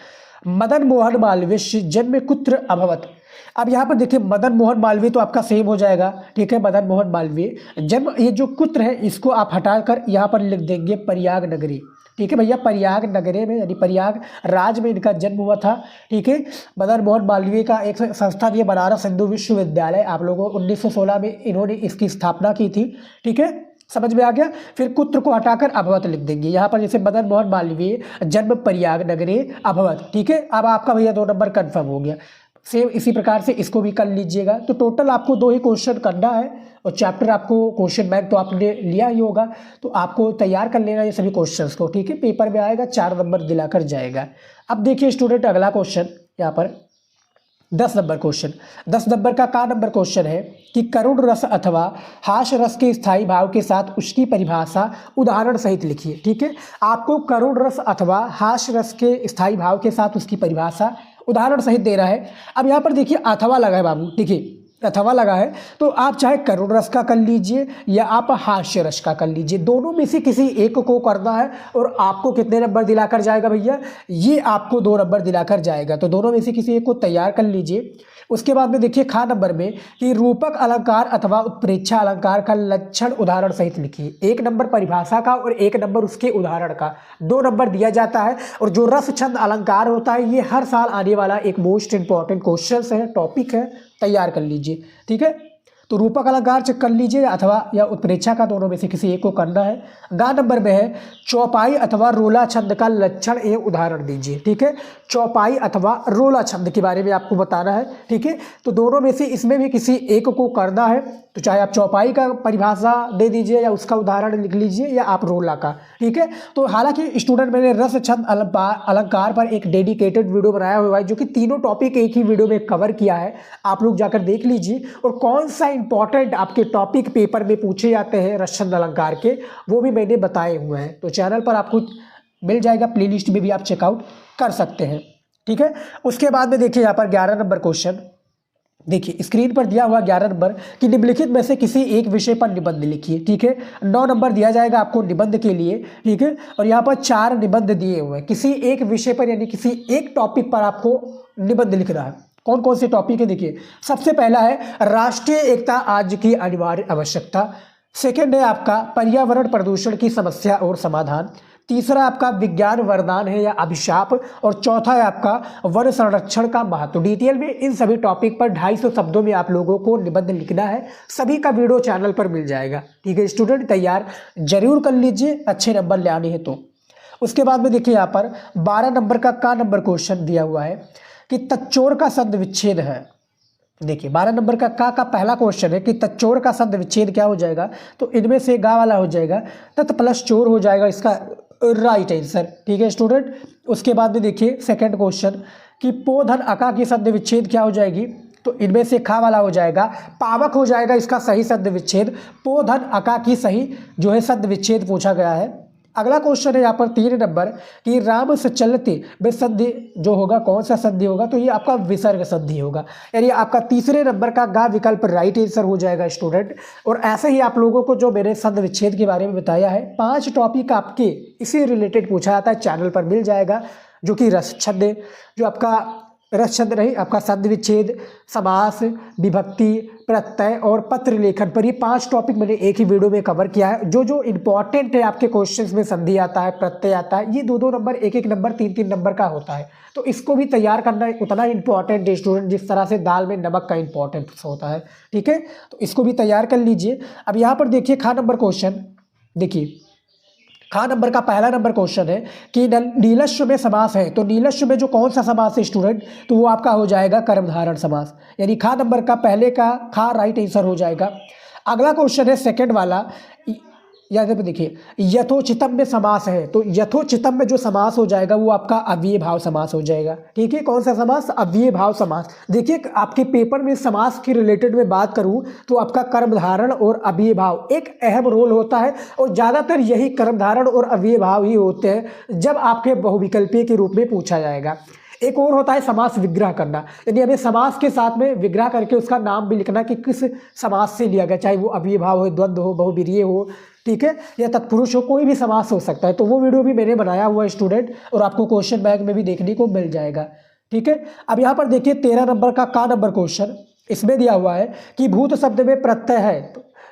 मदन मोहन मालवीय जन्म कुत्र अभवत। अब यहाँ पर देखिए मदन मोहन मालवीय तो आपका सेम हो जाएगा, ठीक है, मदन मोहन मालवीय जन्म, ये जो कुत्र है इसको आप हटाकर यहाँ पर लिख देंगे प्रयाग नगरी, ठीक है भैया, प्रयाग नगरे में यानी प्रयाग राज में इनका जन्म हुआ था, ठीक है। मदन मोहन मालवीय का एक संस्थान ये बनारस हिंदू विश्वविद्यालय, आप लोगों को 1916 में इन्होंने इसकी स्थापना की थी, ठीक है, समझ में आ गया। फिर कुत्र को हटाकर अभवत लिख देंगे यहाँ पर, जैसे मदन मोहन मालवीय जन्म प्रयाग नगरे अभवत, ठीक है। अब आपका भैया 2 नंबर कन्फर्म हो गया। सेम इसी प्रकार से इसको भी कर लीजिएगा। तो टोटल आपको 2 ही क्वेश्चन करना है और चैप्टर आपको क्वेश्चन बैंक तो आपने लिया ही होगा, तो आपको तैयार कर लेना ये सभी क्वेश्चंस को, ठीक है। पेपर में आएगा 4 नंबर दिलाकर जाएगा। अब देखिए स्टूडेंट अगला क्वेश्चन यहाँ पर 10 नंबर क्वेश्चन, 10 नंबर का नंबर क्वेश्चन है कि करुण रस अथवा हास रस के स्थायी भाव के साथ उसकी परिभाषा उदाहरण सहित लिखिए, ठीक है। आपको करुण रस अथवा हास रस के स्थायी भाव के साथ उसकी परिभाषा उदाहरण सहित दे रहा है। अब यहाँ पर देखिए अथवा लगा है बाबू, देखिए अथवा लगा है, तो आप चाहे करुण रस का कर लीजिए या आप हास्य रस का कर लीजिए, दोनों में से किसी एक को करना है। और आपको कितने नंबर दिलाकर जाएगा भैया, ये आपको 2 नंबर दिलाकर जाएगा, तो दोनों में से किसी एक को तैयार कर लीजिए। उसके बाद में देखिए खा नंबर में कि रूपक अलंकार अथवा उत्प्रेक्षा अलंकार का लक्षण उदाहरण सहित लिखिए। 1 नंबर परिभाषा का और 1 नंबर उसके उदाहरण का, 2 नंबर दिया जाता है। और जो रस छंद अलंकार होता है ये हर साल आने वाला एक मोस्ट इंपॉर्टेंट क्वेश्चन है, टॉपिक है, तैयार कर लीजिए, ठीक है। तो रूपक अलंकार चेक कर लीजिए अथवा या उत्प्रेक्षा का, दोनों में से किसी एक को करना है। गा नंबर में है चौपाई अथवा रोला छंद का लक्षण एवं उदाहरण दीजिए, ठीक है। चौपाई अथवा रोला छंद के बारे में आपको बताना है, ठीक है। तो दोनों में से इसमें भी किसी एक को करना है, तो चाहे आप चौपाई का परिभाषा दे दीजिए या उसका उदाहरण लिख लीजिए या आप रोला का, ठीक है। तो हालांकि स्टूडेंट मैंने रस छंद अलंकार पर एक डेडिकेटेड वीडियो बनाया हुआ है जो कि तीनों टॉपिक एक ही वीडियो में कवर किया है, आप लोग जाकर देख लीजिए। और कौन सा इंपॉर्टेंट आपके टॉपिक पेपर में पूछे जाते हैं रस छंद अलंकार के, वो भी मैंने बताए हुए हैं, तो चैनल पर आपको मिल जाएगा, प्लेलिस्ट में भी आप चेकआउट कर सकते हैं, ठीक है। उसके बाद में देखिए यहाँ पर 11 नंबर क्वेश्चन, देखिए स्क्रीन पर दिया हुआ 11 नंबर कि निम्नलिखित में से किसी एक विषय पर निबंध लिखिए, ठीक है। 9 नंबर दिया जाएगा आपको निबंध के लिए, ठीक है। और यहाँ पर 4 निबंध दिए हुए हैं, किसी एक विषय पर यानी किसी एक टॉपिक पर आपको निबंध लिखना है। कौन कौन से टॉपिक है, देखिए सबसे पहला है राष्ट्रीय एकता आज की अनिवार्य आवश्यकता, सेकेंड है आपका पर्यावरण प्रदूषण की समस्या और समाधान, तीसरा आपका विज्ञान वरदान है या अभिशाप, और चौथा है आपका वन संरक्षण का महत्व। डिटेल में इन सभी टॉपिक पर 250 शब्दों में आप लोगों को निबंध लिखना है, सभी का वीडियो चैनल पर मिल जाएगा, ठीक है। स्टूडेंट तैयार जरूर कर लीजिए, अच्छे नंबर ले आने हैं तो। उसके बाद में देखिए यहाँ पर 12 नंबर का नंबर क्वेश्चन दिया हुआ है कि तच्चोर का संधि विच्छेद है। देखिए 12 नंबर का पहला क्वेश्चन है कि तच्चोर का संधि विच्छेद क्या हो जाएगा, तो इनमें से गा वाला हो जाएगा, तत् प्लस चोर हो जाएगा इसका राइट आंसर, ठीक है स्टूडेंट। उसके बाद में देखिए सेकंड क्वेश्चन कि पो धन अका की संधि विच्छेद क्या हो जाएगी, तो इनमें से खा वाला हो जाएगा, पावक हो जाएगा इसका सही संधि विच्छेद, पो धन अका की सही जो है संधि विच्छेद पूछा गया है। अगला क्वेश्चन है यहाँ पर 3 नंबर कि राम से चलते में संधि जो होगा कौन सा संधि होगा, तो ये आपका विसर्ग संधि होगा, यानी आपका तीसरे नंबर का गा विकल्प राइट आंसर हो जाएगा स्टूडेंट। और ऐसे ही आप लोगों को जो मैंने संधि विच्छेद के बारे में बताया है 5 टॉपिक आपके इसी रिलेटेड पूछा जाता है, चैनल पर मिल जाएगा, जो कि रस छंद, जो आपका रस छंद नहीं, आपका संधि विच्छेद, समास, विभक्ति, प्रत्यय और पत्र लेखन पर ये 5 टॉपिक मैंने एक ही वीडियो में कवर किया है। जो जो इंपॉर्टेंट है आपके क्वेश्चंस में संधि आता है, प्रत्यय आता है, ये 2-2 नंबर, 1-1 नंबर, 3-3 नंबर का होता है, तो इसको भी तैयार करना उतना ही इंपॉर्टेंट है स्टूडेंट जिस तरह से दाल में नमक का इंपॉर्टेंस होता है, ठीक है। तो इसको भी तैयार कर लीजिए। अब यहाँ पर देखिए खा नंबर क्वेश्चन, देखिए खा नंबर का पहला नंबर क्वेश्चन है कि नीलस्व में समास है, तो नीलस्व में जो कौन सा समास है स्टूडेंट, तो वो आपका हो जाएगा कर्मधारय समास, यानी खा नंबर का पहले का खा राइट आंसर हो जाएगा। अगला क्वेश्चन है सेकंड वाला, यहाँ पे देखिए यथोचितम में समास है, तो यथोचितम में जो समास हो जाएगा वो आपका अव्यय भाव समास हो जाएगा। ठीक है, कौन सा समास, अव्यय भाव समास। देखिए आपके पेपर में समास के रिलेटेड में बात करूं तो आपका कर्मधारण और अव्यय भाव एक अहम रोल होता है, और ज़्यादातर यही कर्मधारण और अव्यय भाव ही होते हैं जब आपके बहुविकल्पीय के रूप में पूछा जाएगा। एक और होता है समास विग्रह करना, यानी हमें समास के साथ में विग्रह करके उसका नाम भी लिखना कि किस समास से लिया गया, चाहे वो अव्यय भाव हो, द्वंद्व हो, बहुब्रीहि हो, ठीक है, या तत्पुरुष हो, कोई भी समास हो सकता है। तो वो वीडियो भी मैंने बनाया हुआ है स्टूडेंट, और आपको क्वेश्चन बैंक में भी देखने को मिल जाएगा। ठीक है, अब यहाँ पर देखिए 13 नंबर का नंबर क्वेश्चन, इसमें दिया हुआ है कि भूत शब्द में प्रत्यय है,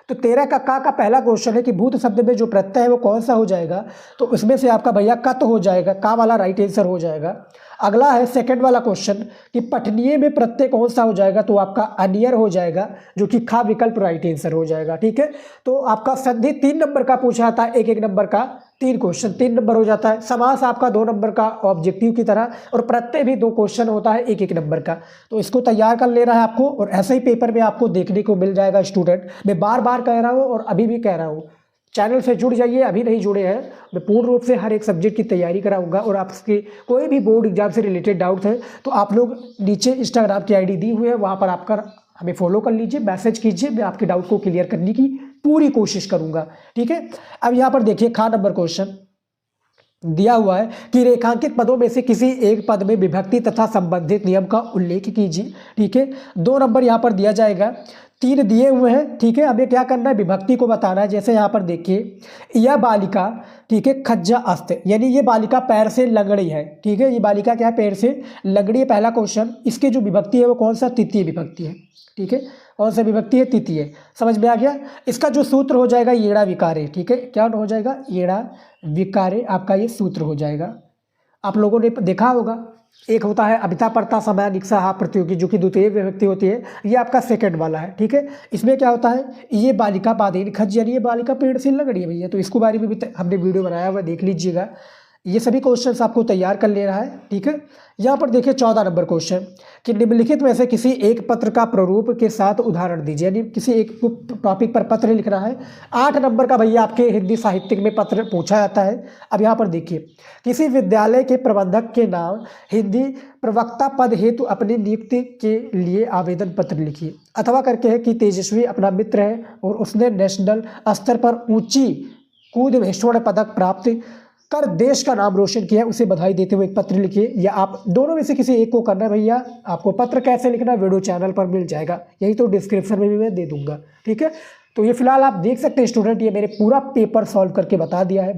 तो 13 का पहला क्वेश्चन है कि भूत शब्द में जो प्रत्यय है वो कौन सा हो जाएगा, तो उसमें से आपका भैया कत हो जाएगा, का वाला राइट आंसर हो जाएगा। अगला है सेकंड वाला क्वेश्चन कि पठनीय में प्रत्यय कौन सा हो जाएगा, तो आपका अनियर हो जाएगा, जो कि खा विकल्प राइट आंसर हो जाएगा। ठीक है, तो आपका संधि 3 नंबर का पूछा था, एक नंबर का 3 क्वेश्चन, 3 नंबर हो जाता है। समास आपका 2 नंबर का ऑब्जेक्टिव की तरह, और प्रत्यय भी 2 क्वेश्चन होता है, एक नंबर का। तो इसको तैयार कर लेना है आपको, और ऐसे ही पेपर में आपको देखने को मिल जाएगा स्टूडेंट। मैं बार बार कह रहा हूँ और अभी भी कह रहा हूँ, चैनल से जुड़ जाइए, अभी नहीं जुड़े हैं। मैं पूर्ण रूप से हर एक सब्जेक्ट की तैयारी कराऊंगा, और आपके कोई भी बोर्ड एग्जाम से रिलेटेड डाउट है तो आप लोग नीचे इंस्टाग्राम की आईडी दी हुई है, वहाँ पर आपका हमें फॉलो कर लीजिए, मैसेज कीजिए, मैं आपके डाउट को क्लियर करने की पूरी कोशिश करूंगा। ठीक है, अब यहाँ पर देखिए खा नंबर क्वेश्चन दिया हुआ है कि रेखांकित पदों में से किसी एक पद में विभक्ति तथा संबंधित नियम का उल्लेख कीजिए। ठीक है, 2 नंबर यहाँ पर दिया जाएगा, 3 दिए हुए हैं। ठीक है, हमें क्या करना है, विभक्ति को बताना है। जैसे यहाँ पर देखिए यह बालिका, ठीक है, खज्जा अस्त, यानी ये बालिका पैर से लंगड़ी है। ठीक है, ये बालिका क्या है, पैर से लंगड़ी है, पहला क्वेश्चन। इसकी जो विभक्ति है वो कौन सा, तृतीय विभक्ति है। ठीक है, कौन सा विभक्ति है, तृतीय। समझ में आ गया। इसका जो सूत्र हो जाएगा येड़ा विकारे। ठीक है, क्या हो जाएगा, येड़ा विकारे आपका ये सूत्र हो जाएगा। आप लोगों ने देखा होगा, एक होता है अभिता परता समय निक्सा हा प्रतियोगी, जो कि द्वितीय विभक्ति होती है, ये आपका सेकंड वाला है। ठीक है, इसमें क्या होता है, ये बालिका बादेन खज, यानी ये बालिका पेड़ से लग रही है भैया, तो इसको बारे में भी हमने वीडियो बनाया हुआ, देख लीजिएगा। ये सभी क्वेश्चंस आपको तैयार कर लेना है। ठीक है, यहाँ पर देखिए 14 नंबर क्वेश्चन कि निम्नलिखित में से किसी एक पत्र का प्रारूप के साथ उदाहरण दीजिए, यानी किसी एक टॉपिक पर पत्र लिखना है। 8 नंबर का भैया आपके हिंदी साहित्यिक में पत्र पूछा जाता है। अब यहाँ पर देखिए किसी विद्यालय के प्रबंधक के नाम हिंदी प्रवक्ता पद हेतु अपनी नियुक्ति के लिए आवेदन पत्र लिखिए। अथवा करके है कि तेजस्वी अपना मित्र है और उसने नेशनल स्तर पर ऊंची कूद में स्वर्ण पदक प्राप्त कर देश का नाम रोशन किया, उसे बधाई देते हुए एक पत्र लिखिए। या आप दोनों में से किसी एक को करना है भैया। आपको पत्र कैसे लिखना है वीडियो चैनल पर मिल जाएगा, यही तो डिस्क्रिप्शन में भी मैं दे दूंगा। ठीक है, तो ये फिलहाल आप देख सकते हैं स्टूडेंट, ये मैंने पूरा पेपर सॉल्व करके बता दिया है।